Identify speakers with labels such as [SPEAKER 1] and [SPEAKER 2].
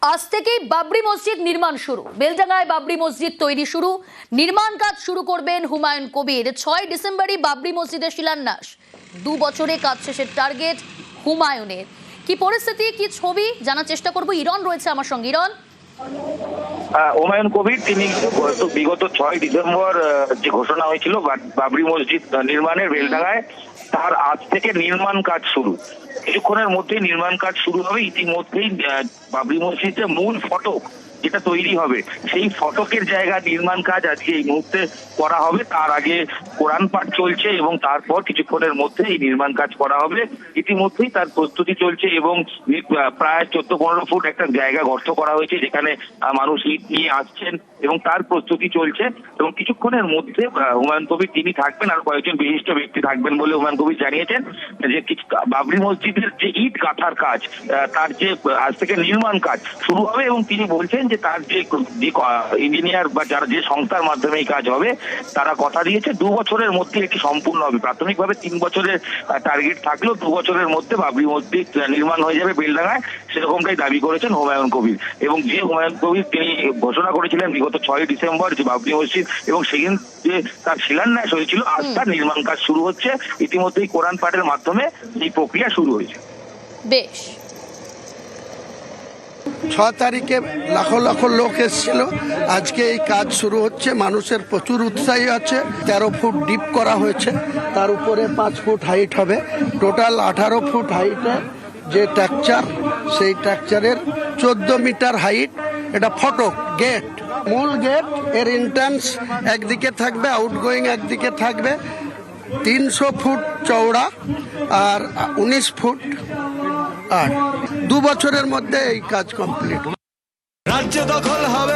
[SPEAKER 1] আজ থেকেই বাবরি মসজিদ নির্মাণ শুরু। বেলডাঙ্গায় বাবরি মসজিদ তৈরি শুরু। নির্মাণ কাজ শুরু করবেন হুমায়ুন কবির। 6 ডিসেম্বরই বাবরি মসজিদের শিলান্যাস। 2 বছরে কাজ শেষের টার্গেট হুমায়ুনের। কি পরিস্থিতি, কি ছবি জানার চেষ্টা করব। ইরন রয়েছে আমার সঙ্গে। ইরন,
[SPEAKER 2] হুমায়ুন কবির তিনি বিগত 6 ডিসেম্বর যে ঘোষণা হয়েছিল বাবরি মসজিদ নির্মাণের বেলডাঙ্গায়, তার আজ থেকে নির্মাণ কাজ শুরু। কিছুক্ষণের মধ্যেই নির্মাণ কাজ শুরু হবে। ইতিমধ্যেই বাবরি মসজিদের মূল ফটক যেটা তৈরি হবে, সেই ফটকের জায়গা নির্মাণ কাজ আজকে এই মুহূর্তে করা হবে। তার আগে কোরআন পাঠ চলছে এবং তারপর কিছুক্ষণের মধ্যে এই নির্মাণ কাজ করা হবে। ইতিমধ্যেই তার প্রস্তুতি চলছে এবং প্রায় 14-15 ফুট একটা জায়গা গর্ত করা হয়েছে, যেখানে মানুষ ইট নিয়ে আসছেন এবং তার প্রস্তুতি চলছে। এবং কিছুক্ষণের মধ্যে হুমায়ুন কবির তিনি থাকবেন, আর কয়েকজন বিশিষ্ট ব্যক্তি থাকবেন বলে হুমায়ুন কবির জানিয়েছেন যে বাবরি মসজিদের যে ইট গাঁথার কাজ, তার যে আজ থেকে নির্মাণ কাজ শুরু হবে। এবং তিনি বলছেন যে তার যে ইঞ্জিনিয়ার বা যারা যে সংস্থার মাধ্যমে এই কাজ হবে, তারা কথা দিয়েছে 2 বছরের মধ্যে এটি সম্পূর্ণ হবে। প্রাথমিকভাবে 3 বছরের টার্গেট থাকলেও 2 বছরের মধ্যে বাবরি মসজিদ নির্মাণ হয়ে যাবে বেলডাঙ্গায়, সেরকমটাই দাবি করেছেন হুমায়ুন কবির। এবং যে হুমায়ুন কবির তিনি ঘোষণা করেছিলেন বিগত 6 ডিসেম্বর যে বাবরি মসজিদ, এবং সেদিন যে তার শিলান্যাস হয়েছিল, আজ তার নির্মাণ কাজ শুরু হচ্ছে। ইতিমধ্যেই কোরআন পাঠের মাধ্যমে এই প্রক্রিয়া শুরু হয়েছে।
[SPEAKER 1] বেশ।
[SPEAKER 3] 6 তারিখে লাখো লাখো লোক এসেছিল। আজকে এই কাজ শুরু হচ্ছে। মানুষের প্রচুর উৎসাহী আছে। 13 ফুট ডিপ করা হয়েছে, তার উপরে 5 ফুট হাইট হবে। টোটাল 18 ফুট হাইটে যে স্ট্রাকচার, সেই স্ট্রাকচারের 14 মিটার হাইট। এটা ফটক গেট, মূল গেট। এর এন্ট্রান্স একদিকে থাকবে, আউটগোয়িং একদিকে থাকবে। 300 ফুট চওড়া আর 19 ফুট। আর 2 বছরের মধ্যে এই কাজ কমপ্লিট।
[SPEAKER 4] রাজ্য দখল হবে।